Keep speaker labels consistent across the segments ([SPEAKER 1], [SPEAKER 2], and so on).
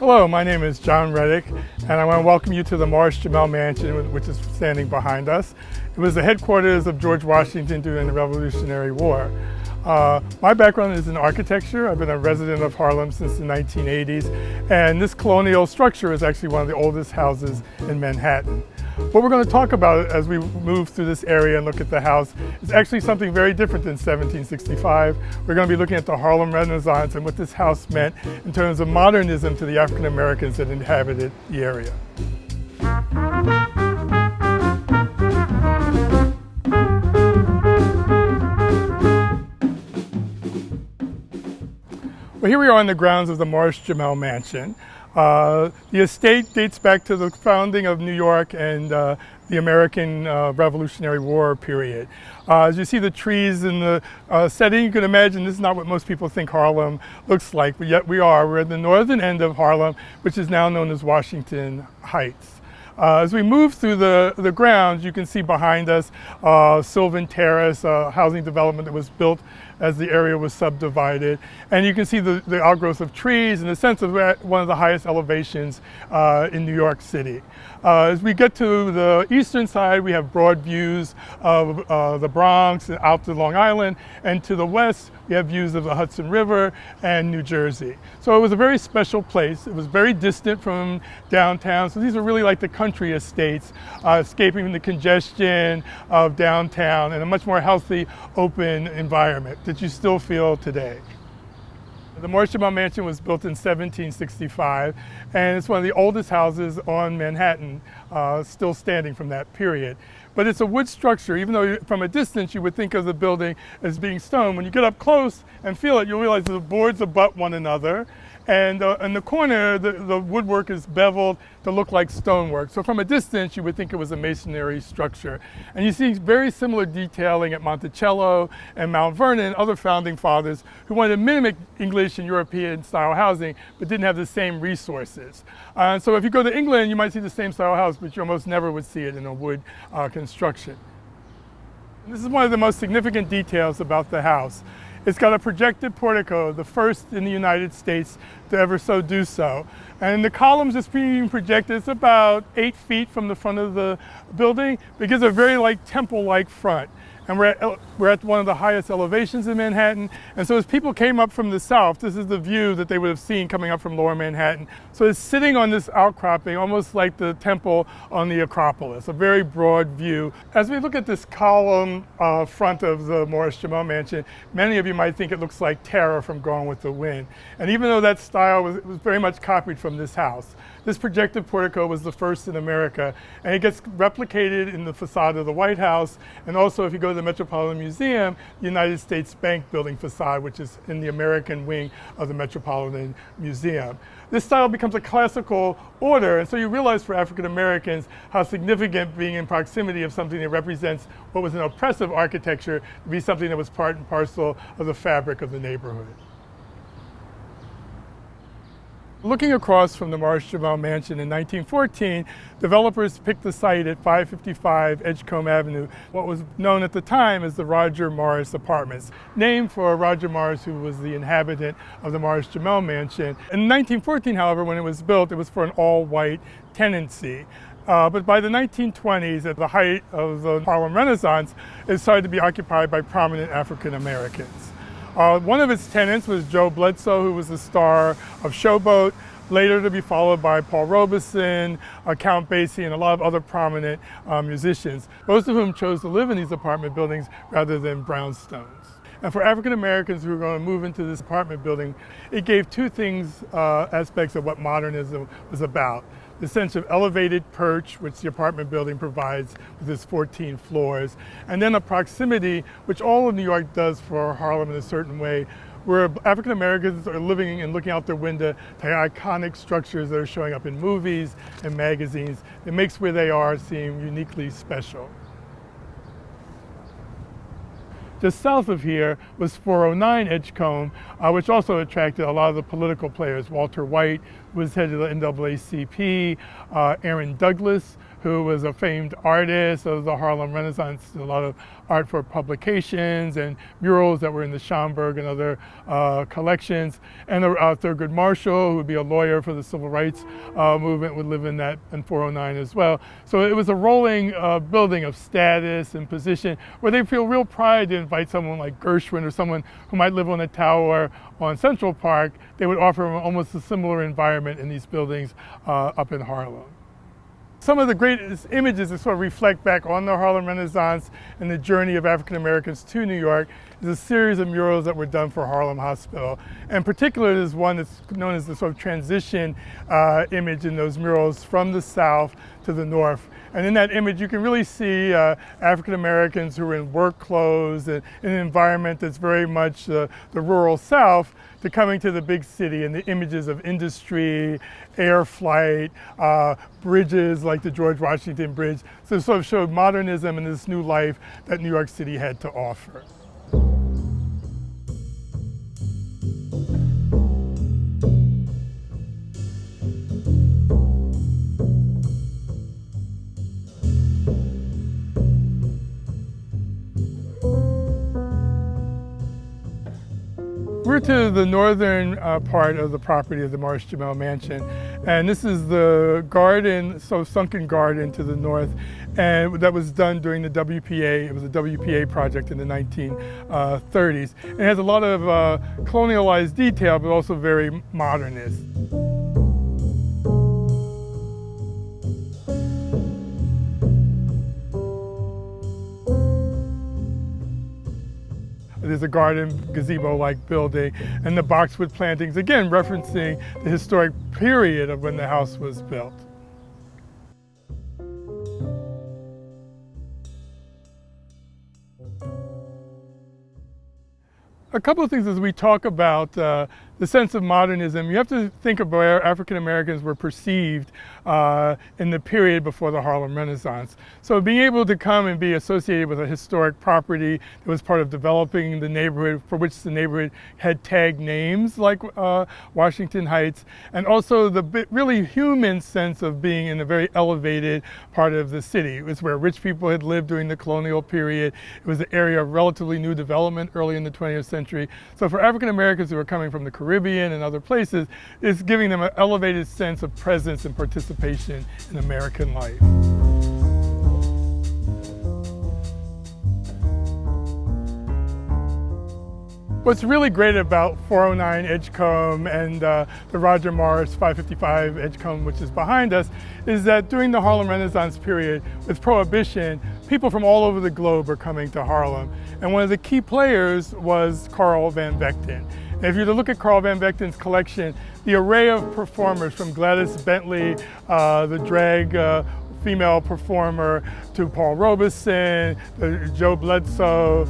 [SPEAKER 1] Hello, my name is John Reddick, and I want to welcome you to the Marsh Jamel mansion, which is standing behind us. It was the headquarters of George Washington during the Revolutionary War. My background is in architecture. I've been a resident of Harlem since the 1980s, and this colonial structure is actually one of the oldest houses in Manhattan. What we're going to talk about as we move through this area and look at the house is actually something very different than 1765. We're going to be looking at the Harlem Renaissance and what this house meant in terms of modernism to the African Americans that inhabited the area. Well, here we are on the grounds of the Marsh Jamel mansion. The estate dates back to the founding of New York and the American Revolutionary War period. As you see the trees in the setting, you can imagine this is not what most people think Harlem looks like, but yet we're at the northern end of Harlem, which is now known as Washington Heights. As we move through the grounds, you can see behind us Sylvan Terrace, a housing development that was built as the area was subdivided. And you can see the outgrowth of trees and the sense of one of the highest elevations in New York City. As we get to the eastern side, we have broad views of the Bronx and out to Long Island, and to the west, we have views of the Hudson River and New Jersey. So it was a very special place. It was very distant from downtown, so these are really like the country estates, escaping the congestion of downtown and a much more healthy, open environment that you still feel today. The Marsh Jamel mansion was built in 1765, and it's one of the oldest houses on Manhattan, still standing from that period. But it's a wood structure. Even though from a distance you would think of the building as being stone, when you get up close and feel it, you'll realize the boards abut one another. And in the corner, the woodwork is beveled to look like stonework. So from a distance, you would think it was a masonry structure. And you see very similar detailing at Monticello and Mount Vernon, other founding fathers who wanted to mimic English and European style housing, but didn't have the same resources. So if you go to England, you might see the same style house, but you almost never would see it in a wood construction. And this is one of the most significant details about the house. It's got a projected portico, the first in the United States to ever so do so. And the columns that's being projected, it's about 8 feet from the front of the building. It gives a very temple-like front. And we're at one of the highest elevations in Manhattan. And so as people came up from the south, this is the view that they would have seen coming up from lower Manhattan. So it's sitting on this outcropping, almost like the temple on the Acropolis, a very broad view. As we look at this column front of the Marsh Jamel mansion, many of you might think it looks like Terror from Gone with the Wind. And even though that style was very much copied from this house, this projected portico was the first in America, and it gets replicated in the facade of the White House, and also if you go to the Metropolitan Museum, the United States Bank building facade, which is in the American wing of the Metropolitan Museum. This style becomes a classical order, and so you realize for African Americans how significant being in proximity of something that represents what was an oppressive architecture to be something that was part and parcel of the fabric of the neighborhood. Looking across from the Marsh Jamel mansion in 1914, developers picked the site at 555 Edgecombe Avenue, what was known at the time as the Roger Morris Apartments, named for Roger Morris, who was the inhabitant of the Marsh Jamel mansion. In 1914, however, when it was built, it was for an all-white tenancy. But by the 1920s, at the height of the Harlem Renaissance, it started to be occupied by prominent African Americans. One of its tenants was Joe Bledsoe, who was the star of Showboat, later to be followed by Paul Robeson, Count Basie, and a lot of other prominent musicians, most of whom chose to live in these apartment buildings rather than brownstones. And for African Americans who were going to move into this apartment building, it gave two things, aspects of what modernism was about. The sense of elevated perch, which the apartment building provides with its 14 floors, and then a proximity, which all of New York does for Harlem in a certain way, where African Americans are living and looking out their window to iconic structures that are showing up in movies and magazines. It makes where they are seem uniquely special. Just south of here was 409 Edgecombe, which also attracted a lot of the political players, Walter White, was head of the NAACP, Aaron Douglas, who was a famed artist of the Harlem Renaissance, did a lot of art for publications and murals that were in the Schomburg and other collections, and Thurgood Marshall, who would be a lawyer for the civil rights movement, would live in 409 as well. So it was a rolling building of status and position where they feel real pride to invite someone like Gershwin or someone who might live on a tower on Central Park. They would offer them almost a similar environment in these buildings up in Harlem. Some of the greatest images that sort of reflect back on the Harlem Renaissance and the journey of African Americans to New York is a series of murals that were done for Harlem Hospital. And particularly there's one that's known as the sort of transition image in those murals from the South to the North. And in that image you can really see African Americans who are in work clothes and in an environment that's very much the rural South, to coming to the big city, and the images of industry, air flight, bridges like the George Washington Bridge. So it sort of showed modernism and this new life that New York City had to offer. We're to the northern part of the property of the Marsh Jamel mansion, and this is the garden, so sunken garden to the north, and that was done during the WPA. It was a WPA project in the 1930s. It has a lot of colonialized detail, but also very modernist. There's a garden gazebo-like building, and the boxwood plantings, again referencing the historic period of when the house was built. A couple of things as we talk about the sense of modernism, you have to think of where African Americans were perceived in the period before the Harlem Renaissance. So being able to come and be associated with a historic property that was part of developing the neighborhood, for which the neighborhood had tagged names like Washington Heights, and also the really human sense of being in a very elevated part of the city. It was where rich people had lived during the colonial period. It was an area of relatively new development early in the 20th century. So for African Americans who were coming from the Caribbean and other places, it's giving them an elevated sense of presence and participation in American life. What's really great about 409 Edgecombe and the Roger Morris 555 Edgecombe, which is behind us, is that during the Harlem Renaissance period, with Prohibition, people from all over the globe are coming to Harlem. And one of the key players was Carl Van Vechten. And if you were to look at Carl Van Vechten's collection, the array of performers from Gladys Bentley, the drag female performer, to Paul Robeson, to Joe Bledsoe,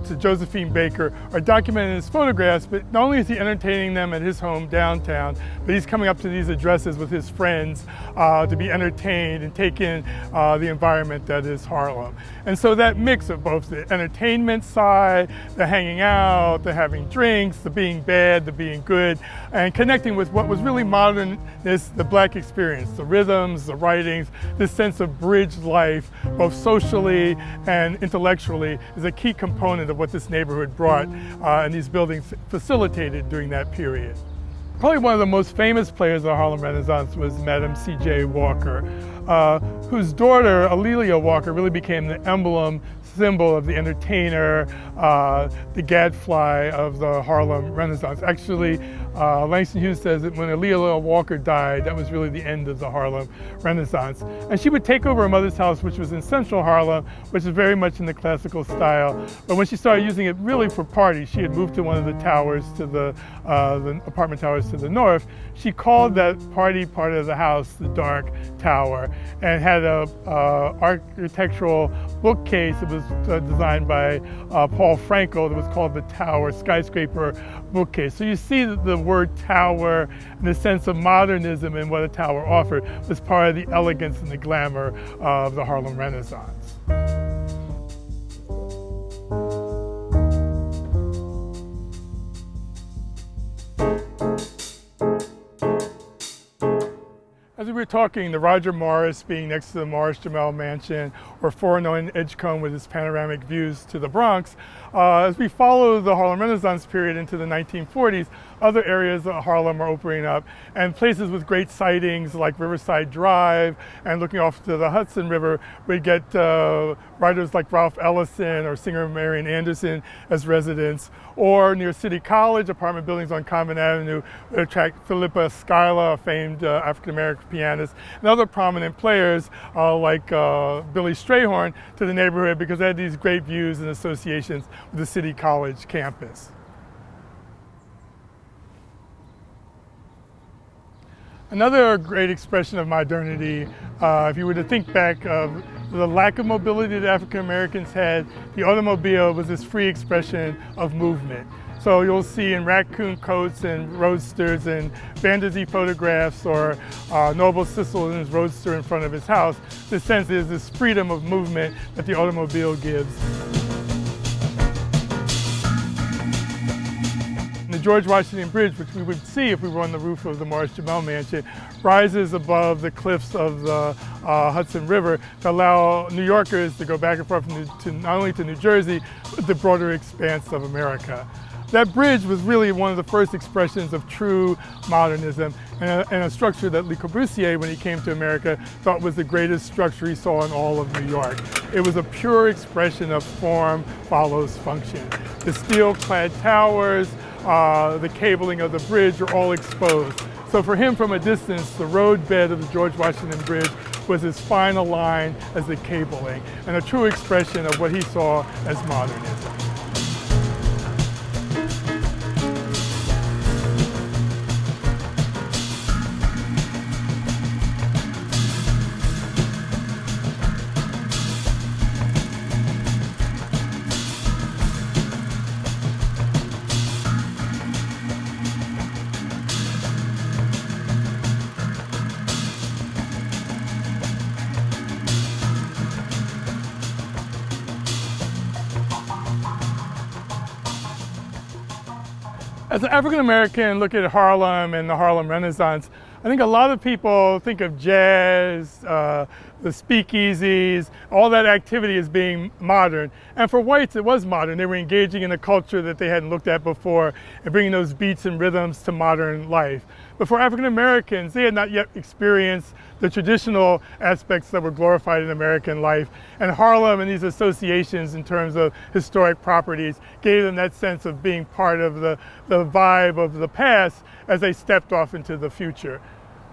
[SPEAKER 1] to Josephine Baker, are documented in his photographs, but not only is he entertaining them at his home downtown, but he's coming up to these addresses with his friends to be entertained and take in the environment that is Harlem. And so that mix of both the entertainment side, the hanging out, the having drinks, the being bad, the being good, and connecting with what was really modernist, the black experience, the rhythms, the writings, this sense of bridged life, both socially and intellectually, is a key component of what this neighborhood brought and these buildings facilitated during that period. Probably one of the most famous players of the Harlem Renaissance was Madam C.J. Walker, whose daughter, Alelia Walker, really became the emblem, symbol of the entertainer, the gadfly of the Harlem Renaissance. Actually, Langston Hughes says that when Alelia Walker died, that was really the end of the Harlem Renaissance. And she would take over her mother's house, which was in central Harlem, which is very much in the classical style. But when she started using it really for parties, she had moved to one of the towers, to the apartment towers to the north. She called that party part of the house the Dark Tower, and had a architectural bookcase that was designed by Paul Frankel that was called the Tower Skyscraper bookcase. So you see that the word tower and the sense of modernism and what a tower offered was part of the elegance and the glamour of the Harlem Renaissance. As we were talking, the Roger Morris being next to the Marsh Jamel mansion, or 409 Edgecombe with its panoramic views to the Bronx. As we follow the Harlem Renaissance period into the 1940s, other areas of Harlem are opening up, and places with great sightings like Riverside Drive and looking off to the Hudson River, we get writers like Ralph Ellison or singer Marian Anderson as residents, or near City College, apartment buildings on Convent Avenue attract Philippa Schuyler, a famed African-American pianist, and other prominent players like Billy Strayhorn to the neighborhood because they had these great views and associations with the City College campus. Another great expression of modernity, if you were to think back of the lack of mobility that African Americans had, the automobile was this free expression of movement. So you'll see in raccoon coats and roadsters and Van der Zee photographs or Noble Sissel in his roadster in front of his house, the sense is this freedom of movement that the automobile gives. The George Washington Bridge, which we would see if we were on the roof of the Marsh Jamel mansion, rises above the cliffs of the Hudson River to allow New Yorkers to go back and forth not only to New Jersey, but the broader expanse of America. That bridge was really one of the first expressions of true modernism and a structure that Le Corbusier, when he came to America, thought was the greatest structure he saw in all of New York. It was a pure expression of form follows function. The steel-clad towers, the cabling of the bridge are all exposed. So for him, from a distance, the roadbed of the George Washington Bridge was as fine a line as the cabling, and a true expression of what he saw as modernism. As an African American, look at Harlem and the Harlem Renaissance, I think a lot of people think of jazz, the speakeasies, all that activity as being modern. And for whites, it was modern. They were engaging in a culture that they hadn't looked at before and bringing those beats and rhythms to modern life. But for African Americans, they had not yet experienced the traditional aspects that were glorified in American life. And Harlem and these associations in terms of historic properties gave them that sense of being part of the vibe of the past as they stepped off into the future.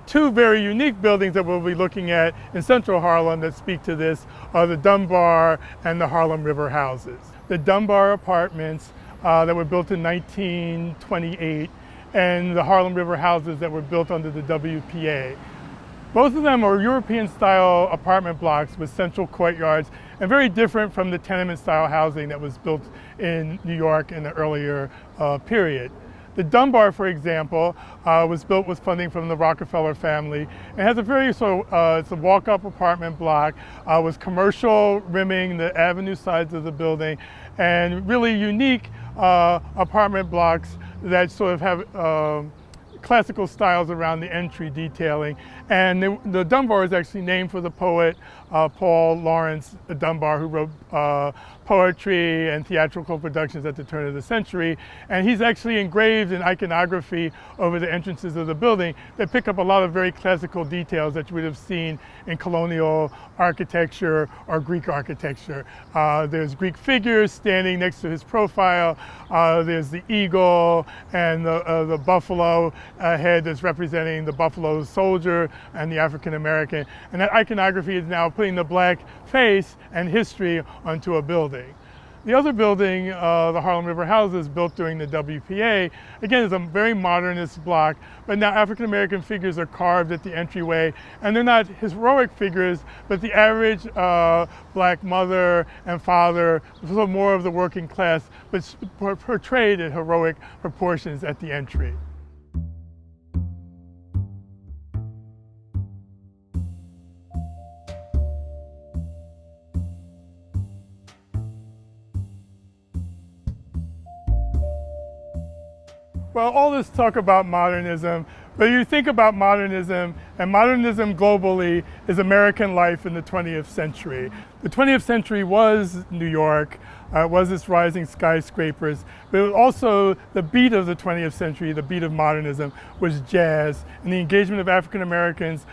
[SPEAKER 1] Two very unique buildings that we'll be looking at in central Harlem that speak to this are the Dunbar and the Harlem River houses. The Dunbar apartments that were built in 1928 and the Harlem River houses that were built under the WPA. Both of them are European-style apartment blocks with central courtyards and very different from the tenement-style housing that was built in New York in the earlier period. The Dunbar, for example, was built with funding from the Rockefeller family and has a very it's a walk-up apartment block with commercial rimming the avenue sides of the building and really unique apartment blocks that sort of have classical styles around the entry detailing. And the Dunbar is actually named for the poet Paul Laurence Dunbar, who wrote poetry and theatrical productions at the turn of the century. And he's actually engraved in iconography over the entrances of the building that pick up a lot of very classical details that you would have seen in colonial architecture or Greek architecture. There's Greek figures standing next to his profile. There's the eagle and the buffalo head that's representing the buffalo soldier and the African American. And that iconography is now putting the black face and history onto a building. The other building, the Harlem River houses, built during the WPA, again, is a very modernist block, but now African American figures are carved at the entryway, and they're not heroic figures, but the average black mother and father, so more of the working class, but portrayed in heroic proportions at the entry. Well, all this talk about modernism But you think about modernism, and modernism globally is American life in the 20th century. The 20th century was New York, was its rising skyscrapers, but it was also the beat of the 20th century, the beat of modernism, was jazz and the engagement of African Americans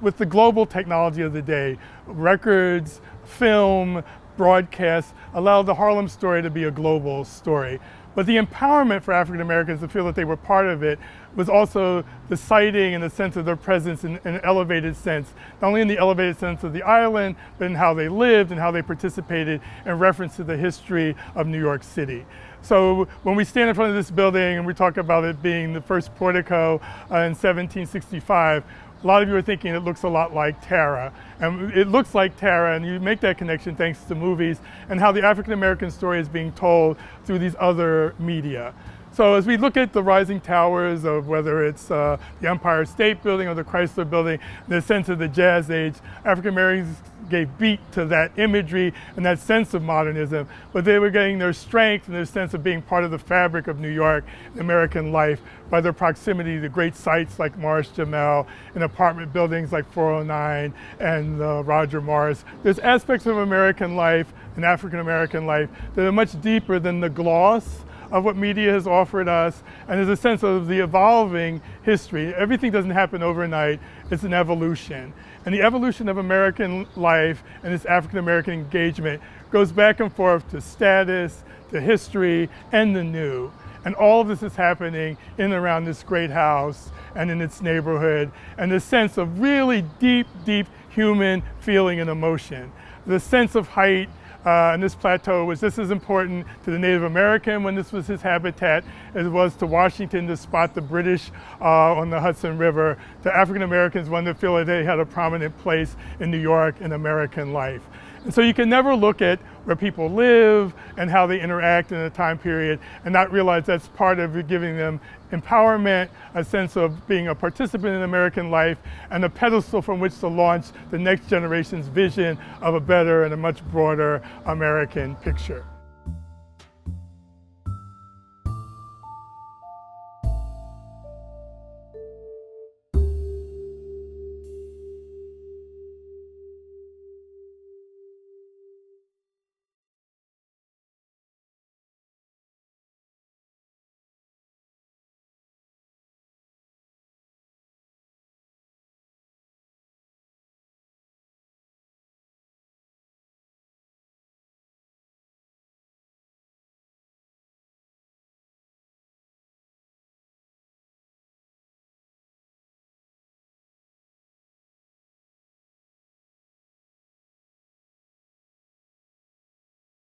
[SPEAKER 1] with the global technology of the day. Records, film, broadcasts allowed the Harlem story to be a global story. But the empowerment for African Americans to feel that they were part of it was also the sighting and the sense of their presence in an elevated sense, not only in the elevated sense of the island, but in how they lived and how they participated in reference to the history of New York City. So when we stand in front of this building and we talk about it being the first portico in 1765, a lot of you are thinking it looks a lot like Tara. And it looks like Tara, and you make that connection thanks to movies and how the African American story is being told through these other media. So as we look at the rising towers of whether it's the Empire State Building or the Chrysler Building, the sense of the Jazz Age, African Americans gave beat to that imagery and that sense of modernism, but they were getting their strength and their sense of being part of the fabric of New York and American life by their proximity to great sites like Marsh, Jamel, and apartment buildings like 409 and Roger Morris. There's aspects of American life and African American life that are much deeper than the gloss of what media has offered us, and there's a sense of the evolving history. Everything doesn't happen overnight, it's an evolution. And the evolution of American life and its African American engagement goes back and forth to status, to history, and the new. And all of this is happening in and around this great house and in its neighborhood, and the sense of really deep, deep human feeling and emotion. The sense of height and this plateau was just as important to the Native American when this was his habitat as it was to Washington to spot the British on the Hudson River, to African Americans wanting to feel that they had a prominent place in New York in American life. And so you can never look at where people live and how they interact in a time period and not realize that's part of giving them empowerment, a sense of being a participant in American life, and a pedestal from which to launch the next generation's vision of a better and a much broader American picture.